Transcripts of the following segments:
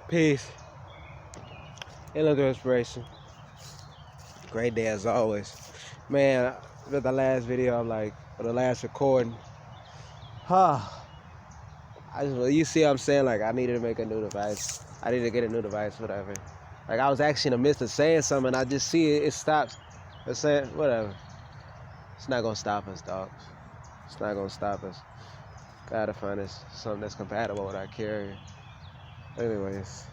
Peace. Healing through inspiration. Great day as always. Man, with the last video, or the last recording, you see what I'm saying? Like, I needed to make a new device. I needed to get a new device, whatever. Like, I was actually in the midst of saying something, and I just see it stops. I'm saying, whatever. It's not gonna stop us, dog. It's not gonna stop us. Gotta find us something that's compatible with our carrier. Anyways,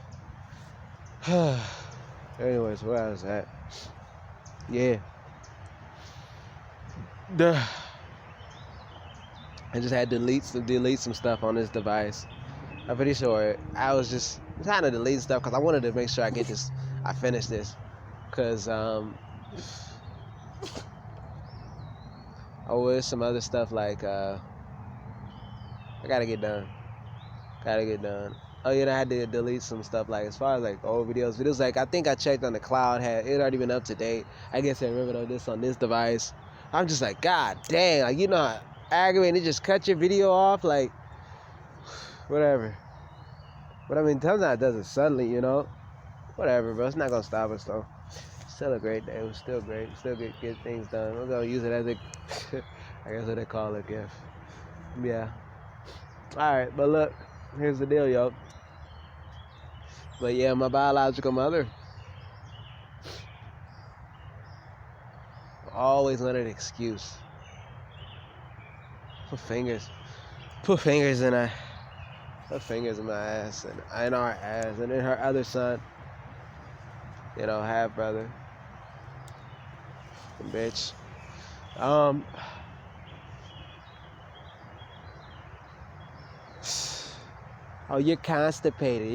where I was at? Yeah. I just had to delete some stuff on this device. I'm pretty sure I was just trying to delete stuff because I wanted to make sure I finish this. Because, there's some other stuff like, I gotta get done. Oh yeah, I had to delete some stuff like as far as like old videos like I think I checked on the cloud, it already been up to date. I guess I remembered this on this device. I'm just like, god dang, like aggravating, it just cut your video off, like whatever. But I mean, sometimes it does it suddenly, whatever, bro. It's not gonna stop us though. Still a great day. It was still great. Still get things done. We're gonna use it as I guess what they call it, a gift. Yeah. Alright, but look, here's the deal, yo. But yeah, my biological mother always wanted an excuse. Put fingers in my ass and in our ass, and then her other son, half brother, bitch. Oh, you're constipated.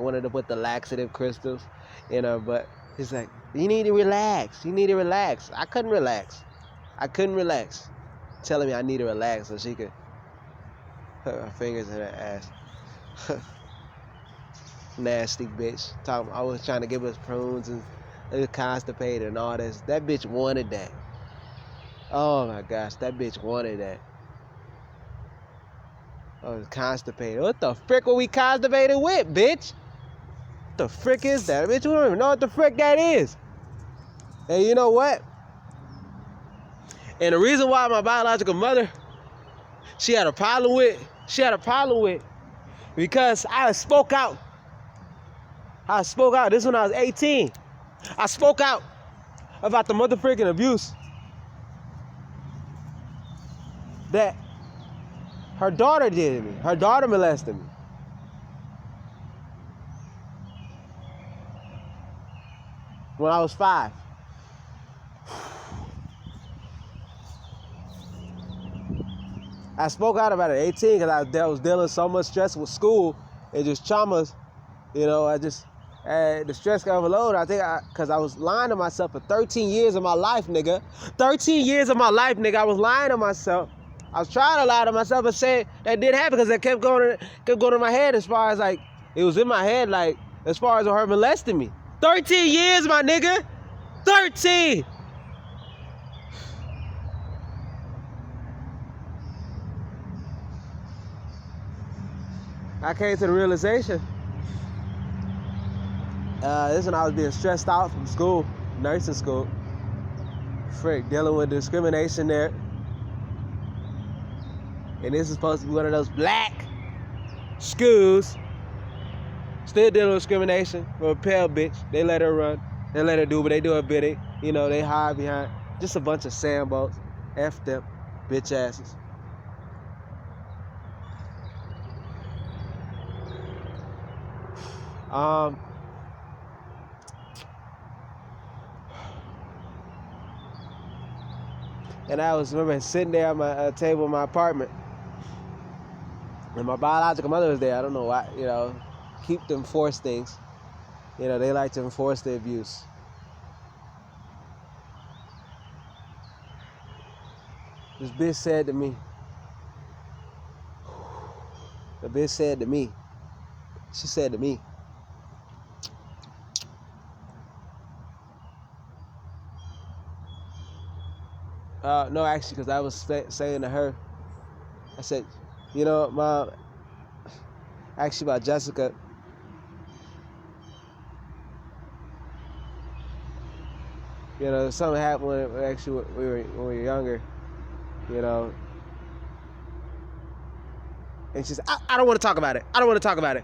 Wanted to put the laxative crystals in her butt. He's like, you need to relax. I couldn't relax. Telling me I need to relax so she could put her fingers in her ass. Nasty bitch. I was trying to give us prunes and it was constipated and all this. That bitch wanted that. Oh my gosh, that bitch wanted that. Oh, it's constipated. What the frick were we constipated with, bitch? What the frick is that? Bitch, you don't even know what the frick that is. And you know what? And the reason why my biological mother, she had a problem with, because I spoke out. This is when I was 18. I spoke out about the motherfucking abuse that her daughter did to me. Her daughter molested me. When I was 5. I spoke out about it at 18 because I was dealing with so much stress with school and just traumas. The stress got overloaded. I think because I was lying to myself for 13 years of my life, nigga. 13 years of my life, nigga. I was lying to myself. I was trying to lie to myself and say that didn't happen because it kept going to my head as far as like, it was in my head like, as far as her molesting me. 13 years, my nigga. 13. I came to the realization. This when I was being stressed out from school, nursing school. Frick, dealing with discrimination there. And this is supposed to be one of those black schools. Still dealing with discrimination with a pale bitch. They let her run. They let her do what they do her bidding. They hide behind just a bunch of sandboats. F them, bitch asses. And I remember sitting there at my table in my apartment. And my biological mother was there. I don't know why, keep to enforce things. They like to enforce the abuse. This bitch said to me, she said to me, no, actually, because I was saying to her, I said, Mom, actually about Jessica, You know, something happened when we were younger, you know. And she said, I don't want to talk about it. I don't want to talk about it.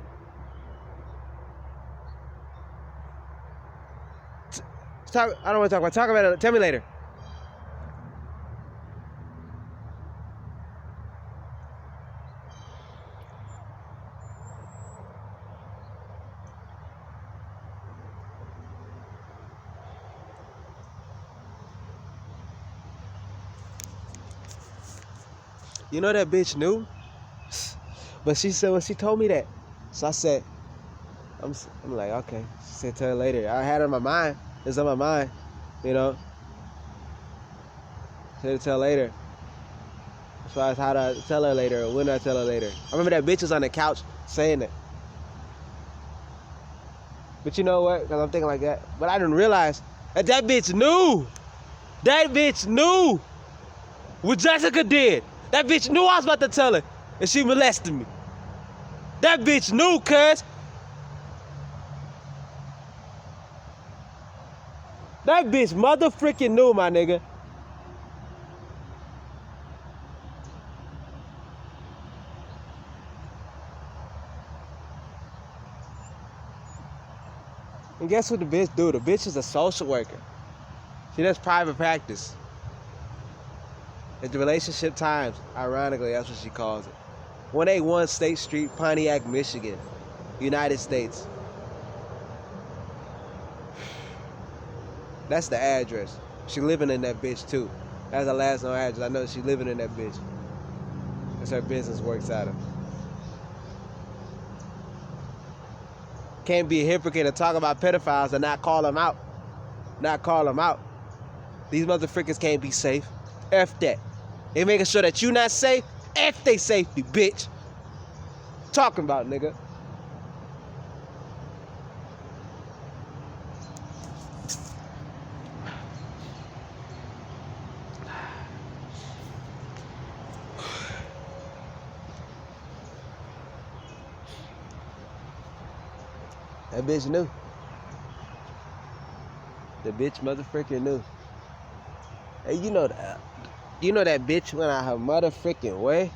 I don't want to talk about it. Talk about it. Tell me later. You know that bitch knew? But she said, when she told me that. So I said, I'm like, okay. She said, tell her later. I had it on my mind. It's on my mind, you know. Said to tell later. As far as how to tell her later or when I tell her later. I remember that bitch was on the couch saying it. But you know what? Because I'm thinking like that. But I didn't realize that bitch knew. That bitch knew what Jessica did. That bitch knew I was about to tell her. And she molested me. That bitch knew, cuz. That bitch motherfucking knew, my nigga. And guess what the bitch do? The bitch is a social worker. She does private practice. At the Relationship Times, ironically, that's what she calls it. 181 State Street, Pontiac, Michigan, United States. That's the address. She living in that bitch too. That's her last known address. I know she living in that bitch. That's her business works out of. Can't be a hypocrite and talk about pedophiles and not call them out. Not call them out. These motherfuckers can't be safe. F that. They making sure that you not safe. F they safety, bitch. Talking about, nigga. That bitch knew. The bitch motherfucking knew. Hey, you know that bitch went out her motherfucking way.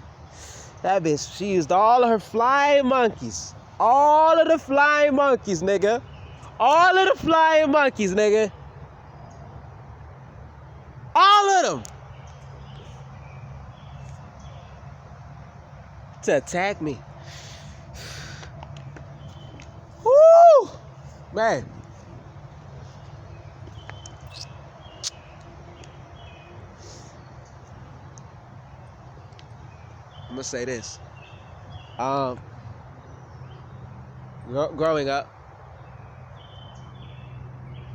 That bitch, she used all of her flying monkeys. All of the flying monkeys, nigga. All of the flying monkeys, nigga. All of them. To attack me. Woo! Man. I'm gonna say this. Growing up,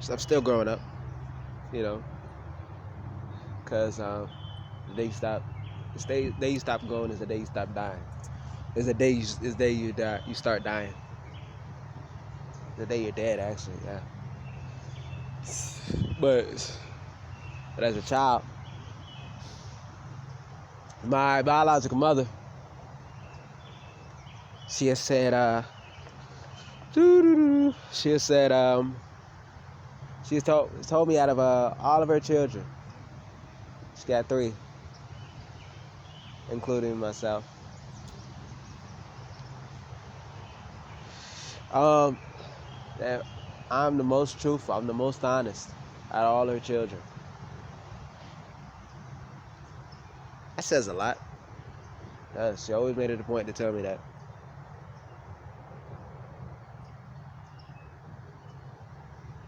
I'm still growing up, you know, cause the day you stop growing is the day you stop dying. Is the day you die, you start dying. The day you're dead, actually, yeah. But as a child, my biological mother, she has said, she has told me out of all of her children, she got 3, including myself. That I'm the most truthful, I'm the most honest out of all her children. That says a lot. She always made it a point to tell me that.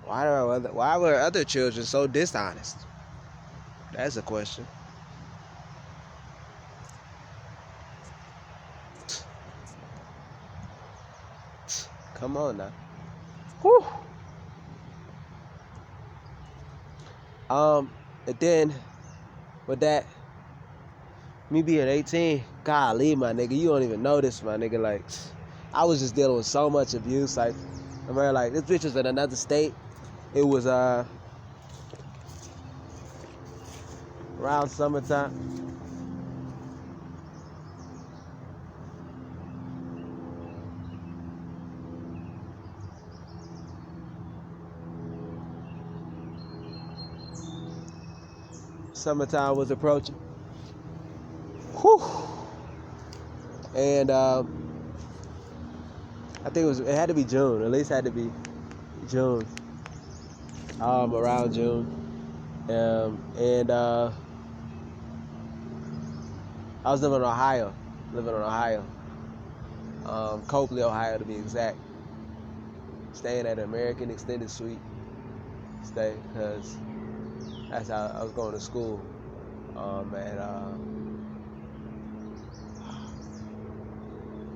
Why were other children so dishonest? That's a question. Come on now. Whew. And then with that, me being 18, golly, my nigga, you don't even know this, my nigga. Like, I was just dealing with so much abuse. Like, I remember, like, this bitch was in another state. It was around summertime. Summertime was approaching. Whew. And I think it had to be June. At least had to be June. Around June. And I was living in Ohio. Copley, Ohio to be exact. Staying at an American Extended Suite stay, because that's how I was going to school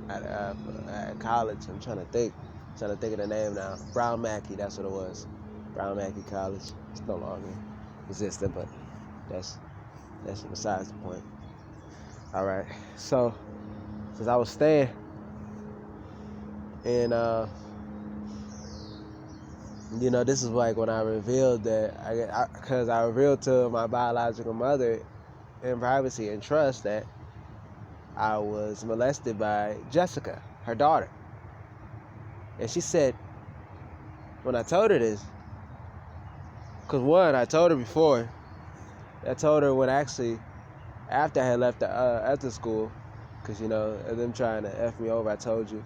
at college. I'm trying to think of the name now. Brown Mackey, that's what it was. Brown Mackey College. It's no longer existent, but that's besides the point. All right, so since I was staying, and this is like when I revealed that because I revealed to my biological mother in privacy and trust that I was molested by Jessica, her daughter. And she said, when I told her this, because one, I told her before, I told her when actually, after I had left after school, because, them trying to F me over, I told you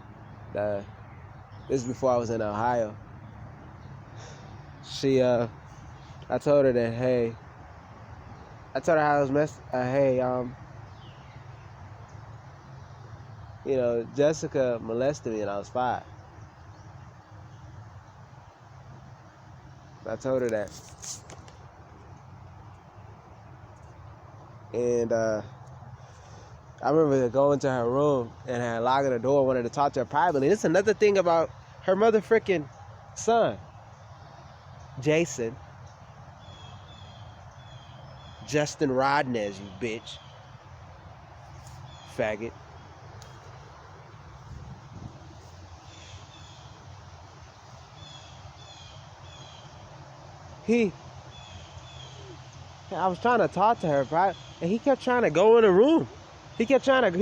that this is before I was in Ohio. I told her that, hey, I told her how I was Jessica molested me and I was 5. I told her that. And I remember going to her room and I locked the door, wanted to talk to her privately. This is another thing about her mother freaking son, Jason. Justin Rodnez, you bitch. Faggot. I was trying to talk to her, and he kept trying to go in the room. He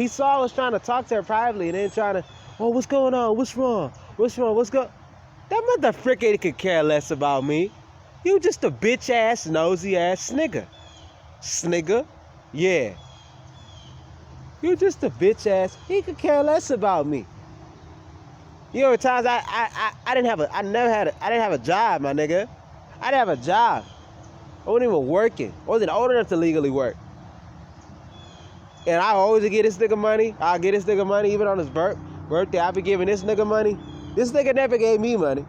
saw I was trying to talk to her privately, and then trying to, oh, what's going on? What's wrong? That motherfucker could care less about me. You just a bitch-ass, nosy-ass snigger. Yeah. You just a bitch-ass. He could care less about me. At times I didn't have a job, my nigga. I didn't have a job. I wasn't even working. I wasn't old enough to legally work. And I always get this nigga money. I'll get this nigga money even on his birthday. I'll be giving this nigga money. This nigga never gave me money.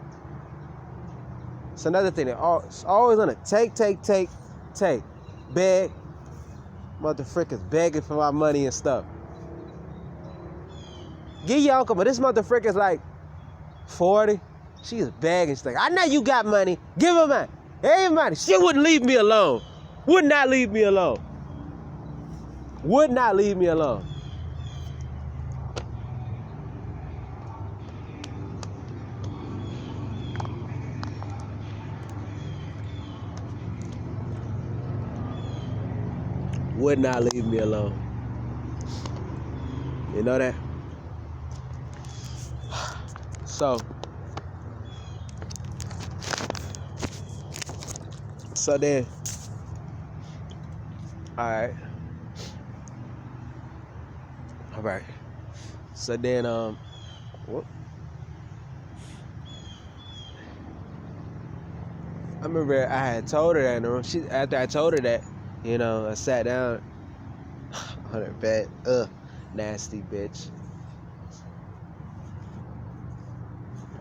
It's another thing. It's always on a take. Beg. Motherfuckers begging for my money and stuff. Get your uncle, but this motherfucker's like 40. She's begging. She's like, I know you got money. Give her money. Hey, money. She wouldn't leave me alone. Would not leave me alone. Would not leave me alone. Would not leave me alone. You know that? So then, all right. So then, what? I remember I had told her that in the room. After I told her that, I sat down on her bed. Nasty bitch.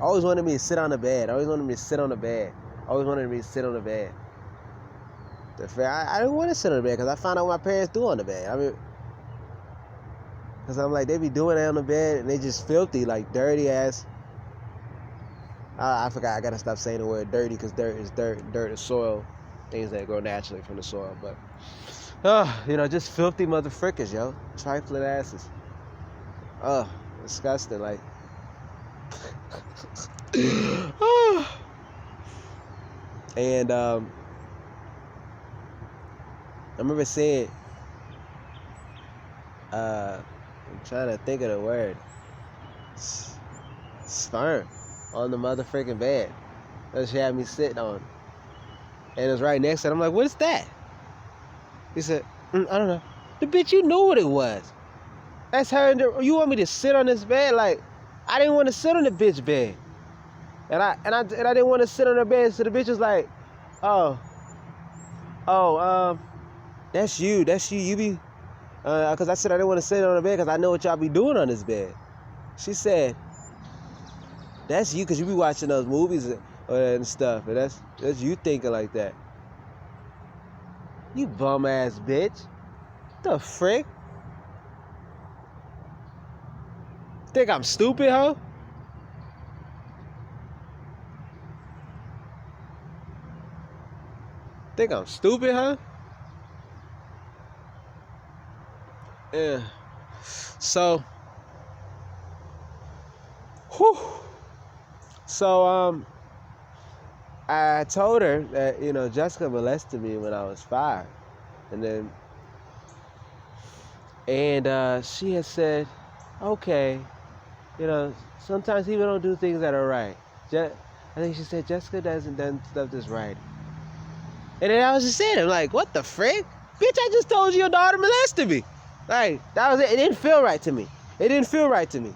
Always wanted me to sit on the bed. I didn't want to sit on the bed because I found out what my parents do on the bed. Because I'm like, they be doing that on the bed and they just filthy, like dirty ass. I forgot, I gotta stop saying the word dirty because dirt is dirt. Dirt is soil. Things that grow naturally from the soil. But, just filthy motherfuckers, yo. Trifling asses. Disgusting, like. And, I remember saying, I'm trying to think of the word. Sperm on the motherfucking bed that she had me sitting on. And it was right next to it. I'm like, what is that? He said, I don't know. The bitch, you knew what it was. That's her. You want me to sit on this bed? Like, I didn't want to sit on the bitch bed. And I didn't want to sit on her bed. So the bitch was like, that's you. You be, because I said I didn't want to sit on the bed because I know what y'all be doing on this bed. She said, that's you because you be watching those movies and stuff. And that's you thinking like that. You bum ass bitch. The frick? Think I'm stupid, huh? Think I'm stupid, huh? Yeah. So, I told her that, Jessica molested me when I was 5. And she had said, okay, sometimes people don't do things that are right. I think she said, Jessica doesn't do stuff that's right. And then I was just saying, I'm like, what the frick? Bitch, I just told you your daughter molested me. Like, that was it. It didn't feel right to me. It didn't feel right to me.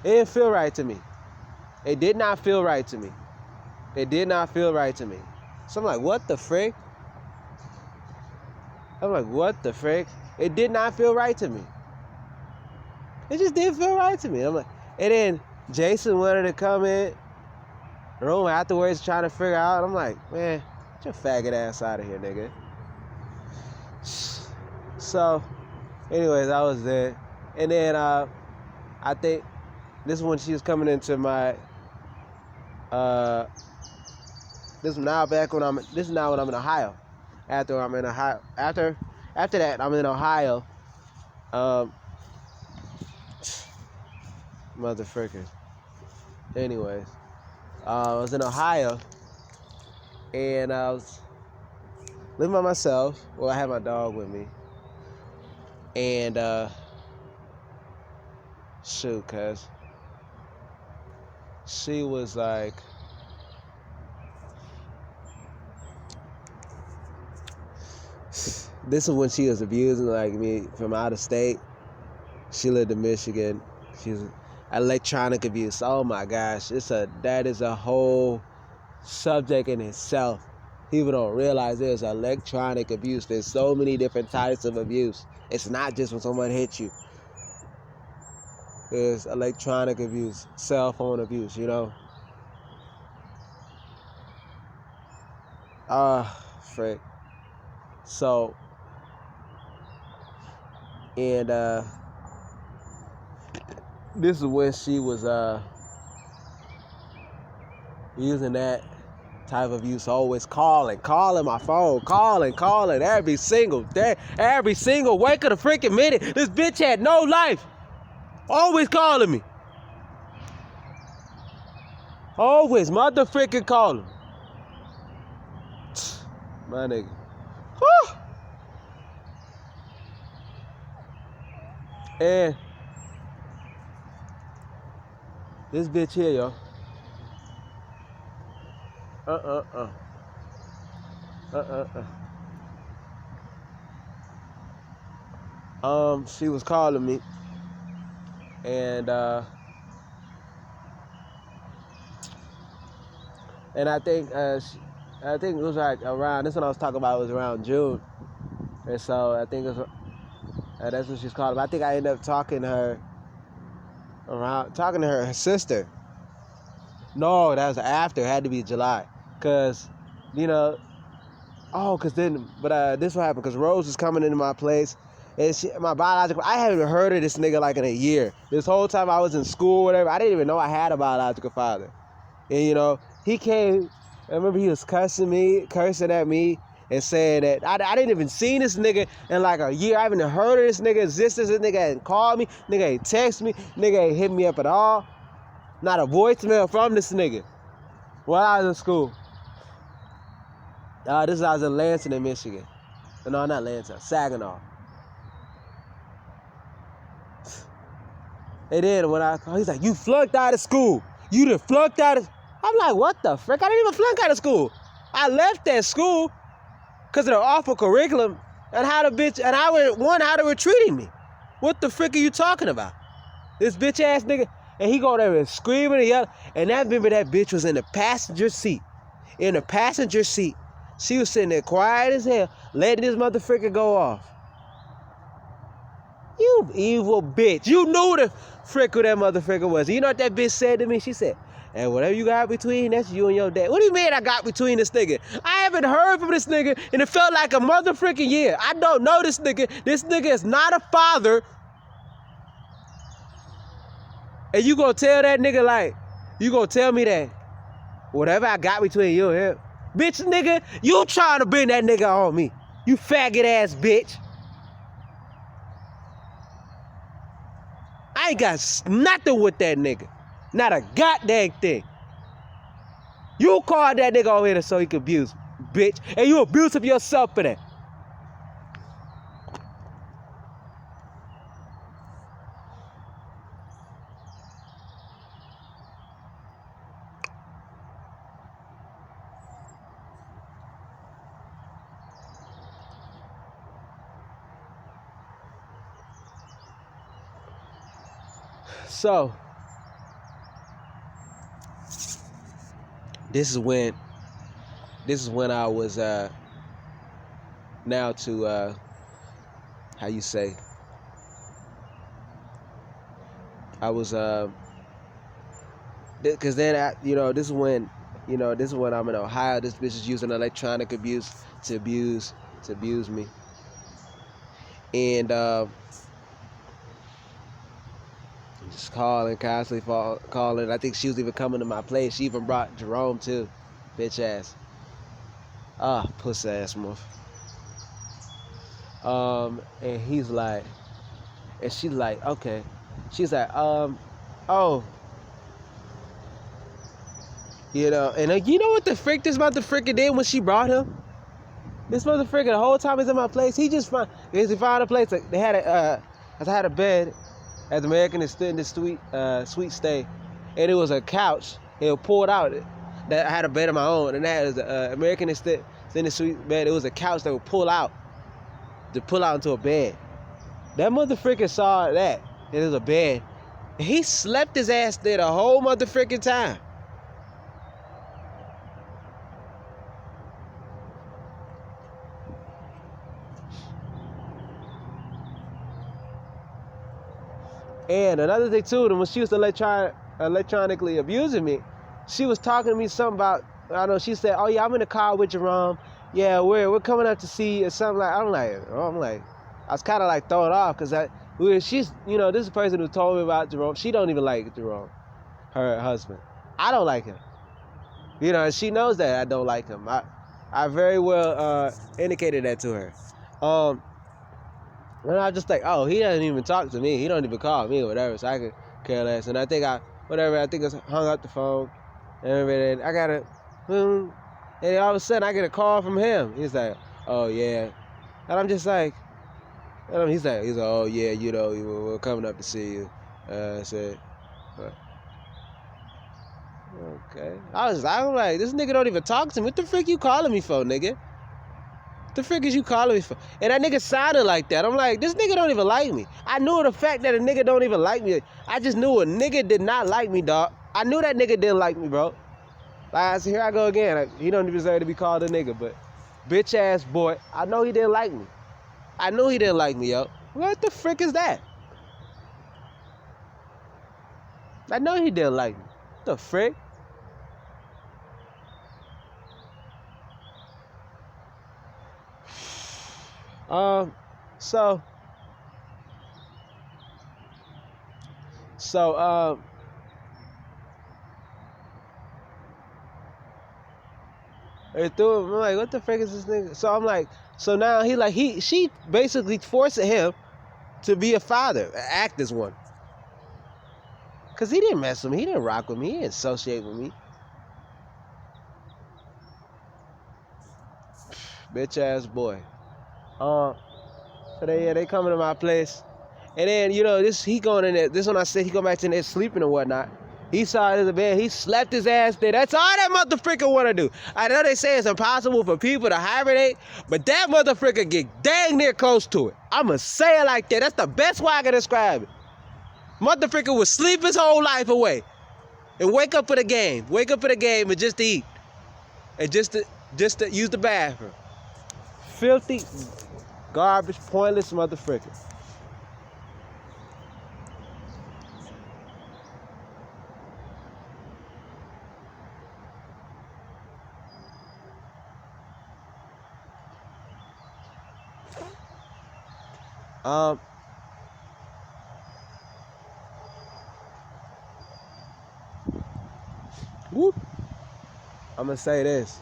It didn't feel right to me. It did not feel right to me. It did not feel right to me. So I'm like, what the frick? I'm like, what the frick? It did not feel right to me. It just didn't feel right to me. I'm like, and then Jason wanted to come in the room afterwards trying to figure out. I'm like, man, get your faggot ass out of here, nigga. So, anyways, I was there. And then I think this is when she was coming into my this is now when I'm in Ohio. After that I'm in Ohio. Motherfuckers. Anyways, I was in Ohio and I was living by myself. Well, I had my dog with me. And cause she was like, this is when she was abusing like me from out of state. She lived in Michigan. She's electronic abuse. Oh my gosh, that is a whole subject in itself. People don't realize there's electronic abuse. There's so many different types of abuse. It's not just when someone hits you. There's electronic abuse, cell phone abuse, frick. So, and this is when she was using that type of use, always calling my phone, calling every single day, every single wake of the freaking minute. This bitch had no life. Always calling me. Always motherfucking calling. My nigga. Whew. And this bitch here, yo. She was calling me, and I think it was like around, this one I was talking about was around June, and so I think it was that's what she's calling me. I think I ended up talking to her sister. No, that was after. It had to be July. Because, this what happened. Because Rose was coming into my place. And my biological, I haven't heard of this nigga like in a year. This whole time I was in school, whatever, I didn't even know I had a biological father. And, he came, I remember he was cursing at me, and saying that I didn't even see this nigga in like a year. I haven't heard of this nigga existence. This nigga ain't called me. Nigga ain't text me. Nigga ain't hit me up at all. Not a voicemail from this nigga while I was in school. I was in Lansing in Michigan. No, not Lansing, Saginaw. And then when I called, he's like, you flunked out of school. You done flunked out of... I'm like, what the frick? I didn't even flunk out of school. I left that school because of the awful curriculum And how the bitch, and how they were treating me. What the frick are you talking about? This bitch ass nigga, and he go there and screaming and yelling. And I remember that bitch was in the passenger seat. In the passenger seat. She was sitting there quiet as hell, letting this motherfucker go off. You evil bitch. You knew the frick who that motherfucker was. You know what that bitch said to me? She said, and whatever you got between, that's you and your dad. What do you mean I got between this nigga? I haven't heard from this nigga, and it felt like a motherfucking year. I don't know this nigga. This nigga is not a father. And you gonna tell that nigga like, you gonna tell me that whatever I got between you and him. Bitch, nigga, you trying to bring that nigga on me. You faggot ass bitch. I ain't got nothing with that nigga. Not a goddamn thing. You called that nigga over here so he could abuse me, bitch. And you abusive yourself for that. So, this is when I was now to how you say, I was because then this is when I'm in Ohio. This bitch is using electronic abuse to abuse me, and just constantly calling. I think she was even coming to my place. She even brought Jerome too, bitch ass. Pussy ass motherfucker. And he's like, and she's like, okay. She's like, oh. And you know what the frick this motherfucker did when she brought him? This motherfucker the whole time he's in my place, he found a place. They had I had a bed at the American Extended Suite Stay, and it was a couch. It was pulled out. That I had a bed of my own, and that is the American Extended Suite bed. It was a couch that would pull out into a bed. That motherfucker saw that. It was a bed. And he slept his ass there the whole motherfucking time. And another thing too, when she was electronically abusing me, she was talking to me something about, I don't know, she said, oh yeah, I'm in the car with Jerome. Yeah, we're coming up to see you or something like. I'm like, I was kind of like thrown off because she's, this is a person who told me about Jerome. She don't even like Jerome, her husband. I don't like him. And she knows that I don't like him. I very well indicated that to her. And I just like, oh, he doesn't even talk to me. He don't even call me or whatever, so I could care less. And I think I hung up the phone. And I got and all of a sudden I get a call from him. He's like, oh yeah. And I'm just like, he's like, oh yeah, we're coming up to see you. I said, okay. I'm like, this nigga don't even talk to me. What the frick you calling me for, nigga? The frick is you calling me for? And that nigga sounded like that. I'm like, this nigga don't even like me. I knew the fact that a nigga don't even like me. I just knew a nigga did not like me, dog. I knew that nigga didn't like me, bro. Like I said, here I go again. Like, he don't deserve to be called a nigga, but bitch ass boy, I know he didn't like me. I knew he didn't like me, yo. What the frick is that? I know he didn't like me. What the frick? I'm like, what the frick is this nigga? So I'm like, so now she basically forcing him to be a father, act as one. Cause he didn't mess with me, he didn't rock with me, he didn't associate with me. Bitch ass boy. So they coming to my place. And then, he going in there. This one I said he go back to there sleeping and whatnot. He saw it as a man. He slept his ass there. That's all that motherfucker want to do. I know they say it's impossible for people to hibernate, but that motherfucker get dang near close to it. I'ma say it like that. That's the best way I can describe it. Motherfucker would sleep his whole life away and wake up for the game. Wake up for the game and just to eat. And just to use the bathroom. Filthy, garbage, pointless motherfucker. Whoop. I'm gonna say this.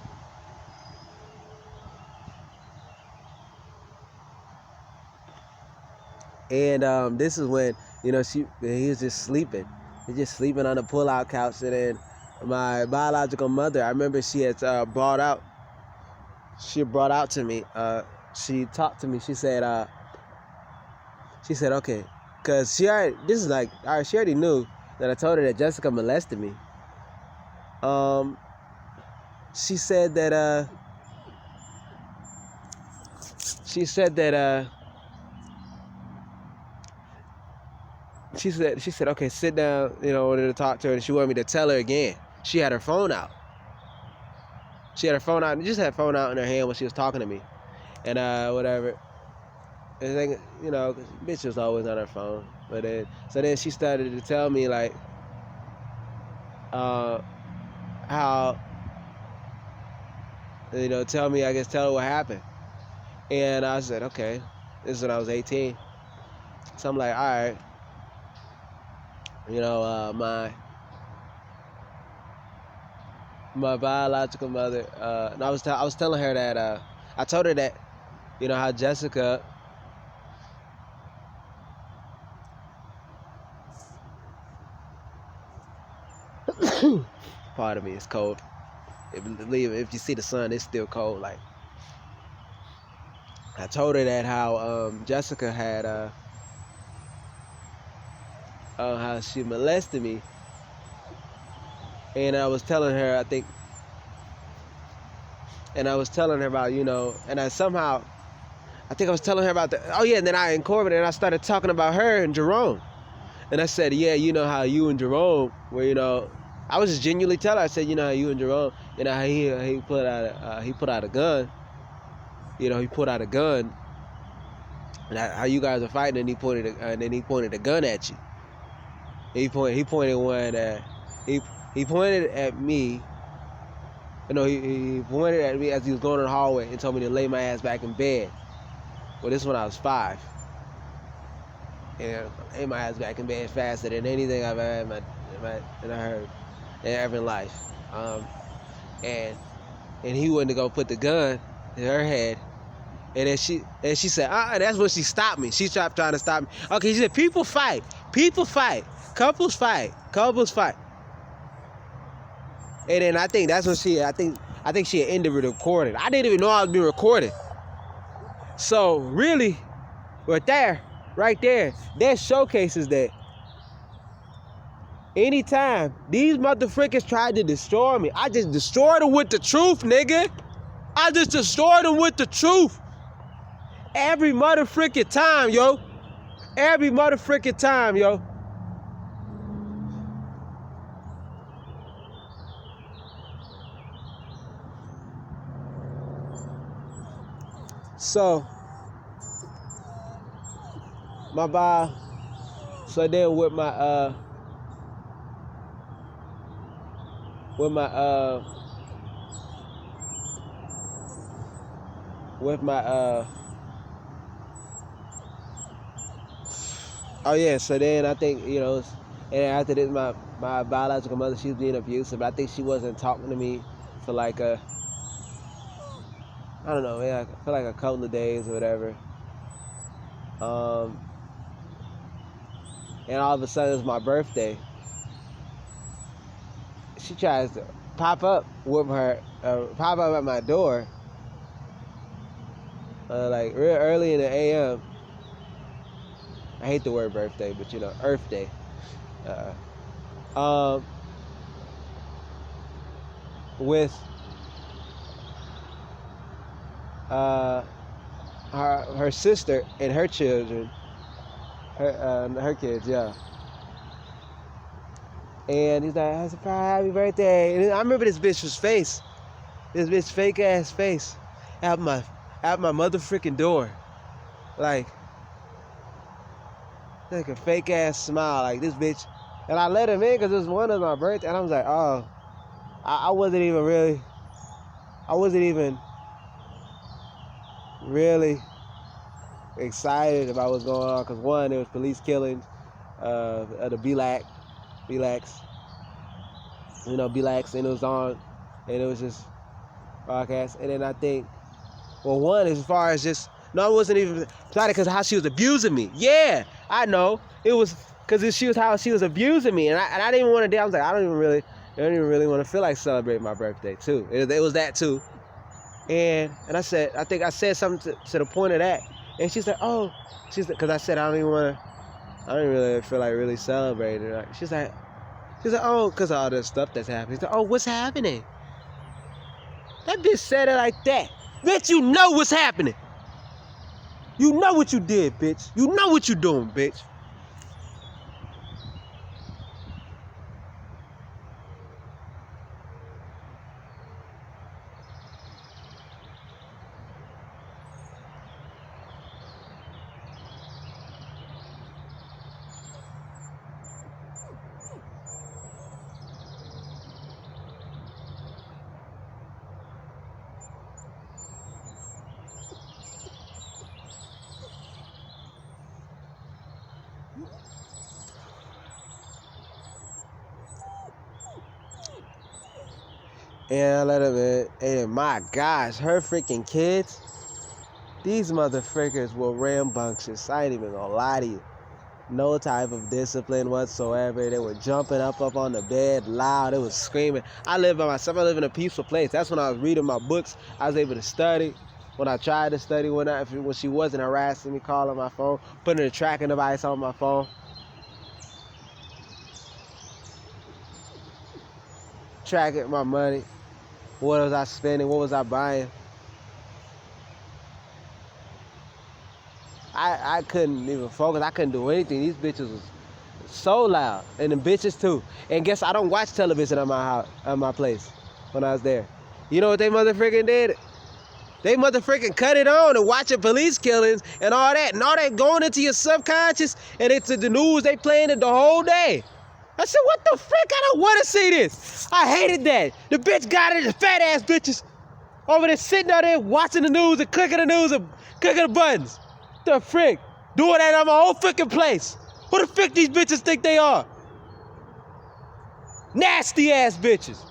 And this is when, you know, he was just sleeping. He's just sleeping on the pull-out couch. And then my biological mother, I remember she had brought out to me. She talked to me. She said, okay, because she already knew that I told her that Jessica molested me. She said, okay, sit down, you know, wanted to talk to her, and she wanted me to tell her again. She had her phone out. And just had her phone out in her hand when she was talking to me. And whatever. And then, you know, bitch was always on her phone. But then she started to tell me, like, how, you know, tell her what happened. And I said, okay. This is when I was 18. So I'm like, all right. You know, my biological mother, and I was telling her that, I told her that, you know, how Jessica, pardon me, it's cold. If you see the sun, it's still cold. Like, I told her that how Jessica had how she molested me, and I was telling her, and I was telling her about, you know, and I was telling her about and then I incorporated, and I started talking about her and Jerome, and I said, yeah, you know how you and Jerome were, you know, I was just genuinely telling her, I said, you know how you and Jerome, you know how he put out a gun, you know, he put out a gun, and how you guys are fighting, and he pointed a gun at you. He pointed one at he pointed at me. You know, he pointed at me as he was going in the hallway and told me to lay my ass back in bed. Well, this is when I was 5. And I laid my ass back in bed faster than anything I've ever heard ever in life. And he went to go put the gun in her head. And then she said, that's when she stopped me. She stopped trying to stop me. Okay, she said, people fight. Couples fight. And then I think that's when I think she had ended the recording. I didn't even know I was being recorded. So really, right there, that showcases that anytime these motherfuckers tried to destroy me, I just destroyed them with the truth, nigga. I just destroyed them with the truth. Every motherfucking time, yo. So then with my so then I think, you know, and after this, my biological mother, she was being abusive, but I think she wasn't talking to me for like I don't know, for like a couple of days or whatever. And all of a sudden, it's my birthday. She tries to pop up at my door, like real early in the a.m. I hate the word birthday, but you know, Earth Day. with her sister and her children, her kids, yeah. And he's like, "I surprise, happy birthday!" And I remember this bitch's face, this bitch fake ass face, out my motherfucking door, like a fake ass smile, like this bitch. And I let him in because it was one of my birthday, and I was like, oh, I wasn't even really excited about what's going on, because one, there was police killings of the BLAX, BLAX, and it was on, and it was just broadcast. And then I think, well, one, as far as just, no, it wasn't even excited because how she was abusing me. Yeah, I know. It was because how she was abusing me, and I didn't even want to do. I was like, I don't even really want to feel like celebrating my birthday too. It was that too. And I think I said something to the point of that, and she's like, oh, because I said I don't really feel like really celebrating. Like, she's like, oh, because of all the stuff that's happening. She's like, oh, what's happening? That bitch said it like that. Bitch, you know what's happening. You know what you did, bitch. You know what you doing, bitch. And I let him in, and my gosh, her freaking kids, these motherfuckers were rambunctious. I ain't even gonna lie to you. No type of discipline whatsoever. They were jumping up on the bed loud. They was screaming. I live by myself. I live in a peaceful place. That's when I was reading my books. I was able to study. When I tried to study, when she wasn't harassing me, calling my phone, putting a tracking device on my phone, tracking my money. What was I spending? What was I buying? I couldn't even focus. I couldn't do anything. These bitches was so loud. And the bitches too. And guess I don't watch television at my house, at my place when I was there. You know what they motherfucking did? They motherfucking cut it on and watching police killings and all that. And all that going into your subconscious. And it's the news, they playing it the whole day. I said, what the frick? I don't want to see this. I hated that. The bitch got it, the fat ass bitches over there sitting out there watching the news and clicking the news and clicking the buttons. The frick? Doing that at my whole freaking place. Who the frick these bitches think they are? Nasty ass bitches.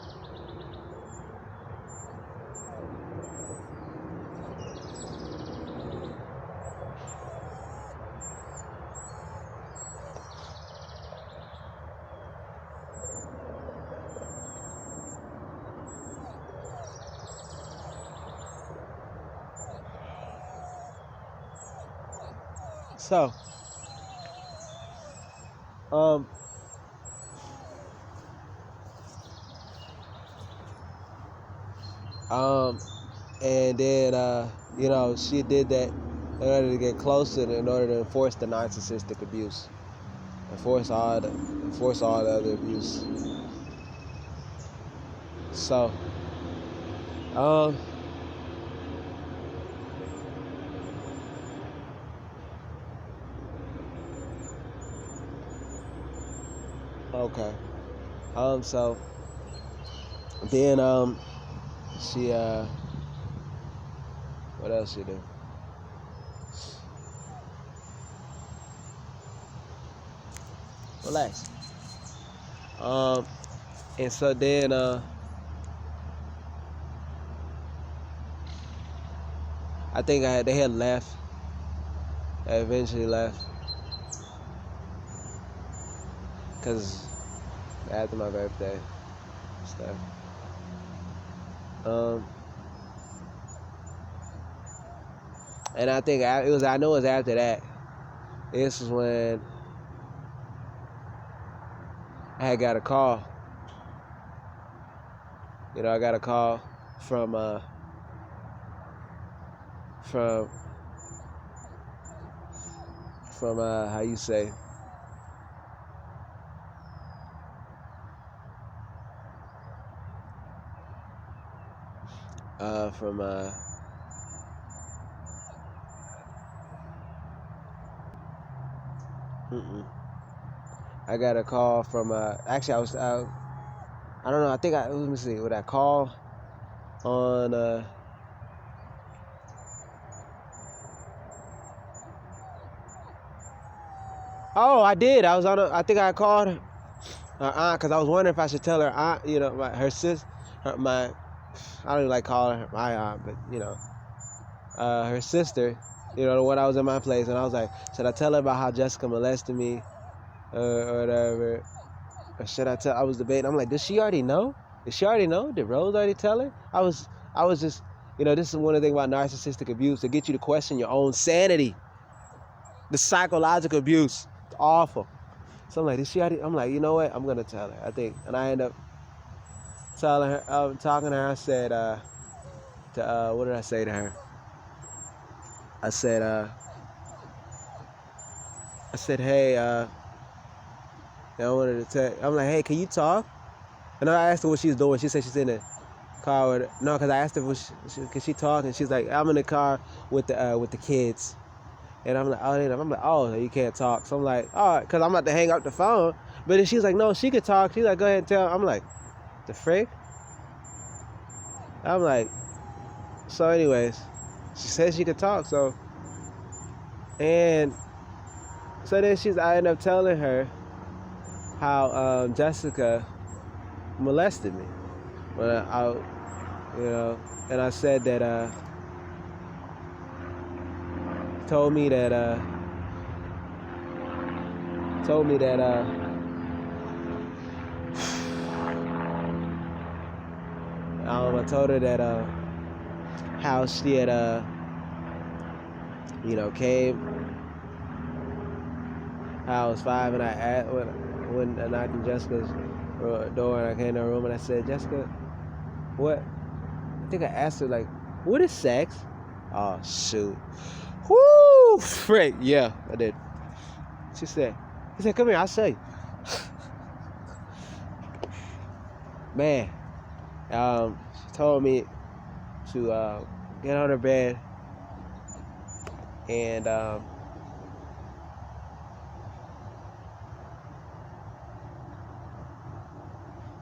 So, and then, she did that in order to get closer, in order to enforce the narcissistic abuse, enforce all the other abuse. So, okay. So then, she, what else she do? Relax. And so then, I think they had left. They eventually left. Because after my birthday stuff. And I think I know it was after that. This was when I had got a call You know, I got a call from how you say, from I got a call from actually I was I don't know, I think let me see, would I call on oh, I did. I think I called her aunt because I was wondering if I should tell her aunt, you know, her sis, I don't even like calling her my aunt, but you know, her sister, you know, when I was in my place, and I was like, should I tell her about how Jessica molested me, or whatever, or should I tell? I was debating. I'm like, does she already know? Did she already know? Did Rose already tell her? I was just, you know, this is one of the things about narcissistic abuse, to get you to question your own sanity. The psychological abuse, it's awful. So I'm like, did she already? I'm like, you know what? I'm gonna tell her, I think. And I end up telling her, talking to her. I said, what did I say to her? I said, hey, I wanted to tell. I'm like, hey, can you talk? And I asked her what she's doing. She said she's in the car with her. No, because I asked her, can she talk? And she's like, I'm in the car with the kids. And I'm like, oh, you can't talk. So I'm like, all right, because I'm about to hang up the phone. But then she's like, no, she could talk. She's like, go ahead and tell. I'm like, the frick? I'm like, so anyways, she said she could talk. So, and so then I ended up telling her how Jessica molested me. When I, you know, and I said that, told me that, I told her that, how she had, you know, came, how I was 5 and I asked, when I knocked on Jessica's door and I came to her room and I said, Jessica, what? I think I asked her, like, what is sex? Oh, shoot. Woo! Frick, yeah, I did. He said, come here, I'll show you. Man, she told me to get on her bed and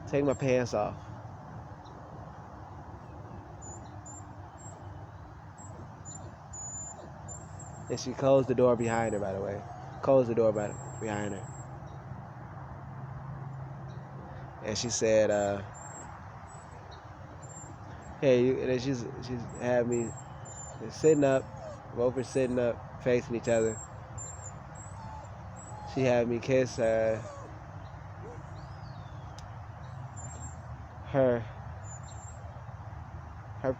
take my pants off. And she closed the door behind her, by the way. Closed the door behind her. And she said, hey, and then she's had me sitting up, both are sitting up, facing each other. She had me kiss her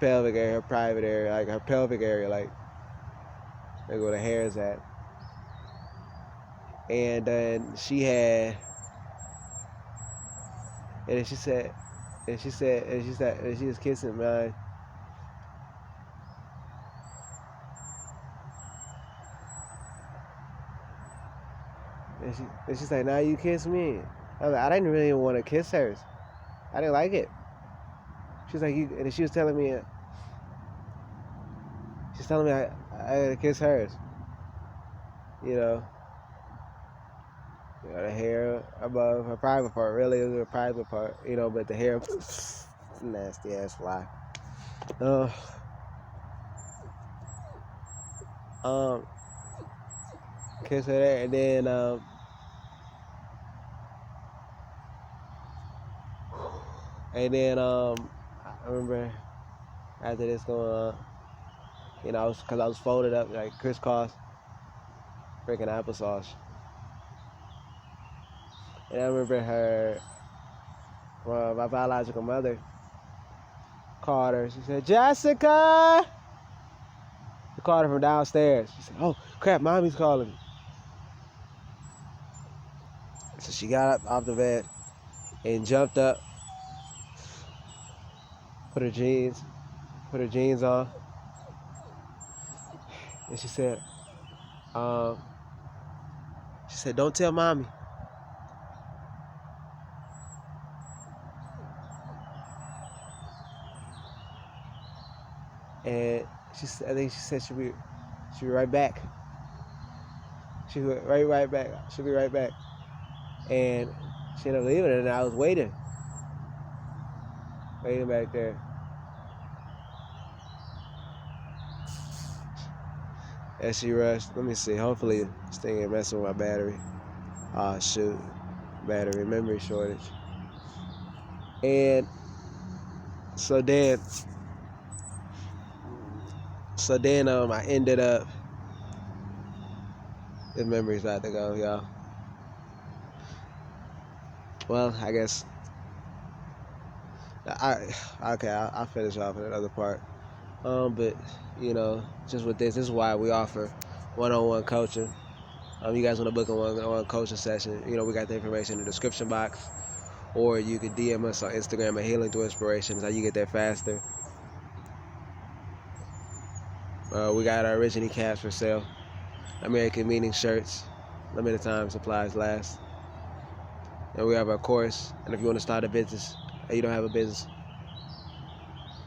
pelvic area, her private area, like her pelvic area, like where the hair is at. And then she had, and then she was kissing mine. And she's like, now you kiss me. I was like, I didn't really want to kiss hers. I didn't like it. She's like, and she was telling me, I had to kiss hers. You know, the hair above her private part, really it was her private part, you know, but the hair, nasty ass fly. Kiss her there, and then I remember after this going on, you know, because I was folded up like crisscross, freaking applesauce. And I remember my biological mother called her. She said, Jessica! She called her from downstairs. She said, oh, crap, mommy's calling me. So she got up off the bed and jumped up put her jeans on, and she said, "Don't tell mommy." And I think she said she'll be right back. She'll be right back. She'll be right back. And she ended up leaving, and I was waiting back there. As she rushed, let me see. Hopefully, this thing ain't messing with my battery. Ah, shoot, battery memory shortage. And so then I ended up. The memory's about to go, y'all. Well, I guess I'll finish off in another part. But just with this is why we offer one-on-one coaching. You guys want to book a one-on-one coaching session? We got the information in the description box, or you could DM us on Instagram at healingthroughinspiration. That's how you get there faster. We got our original caps for sale. American meaning shirts, limited time supplies last. And we have our course. And if you want to start a business, and you don't have a business,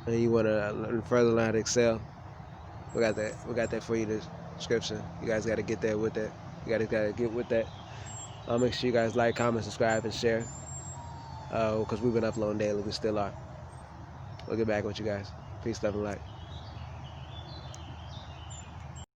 and you want to further learn how to excel, we got that for you in the description. You guys got to get there with that. You guys got to get with that. Make sure you guys like, comment, subscribe, and share. Because we've been uploading daily. We still are. We'll get back with you guys. Peace, love, and light.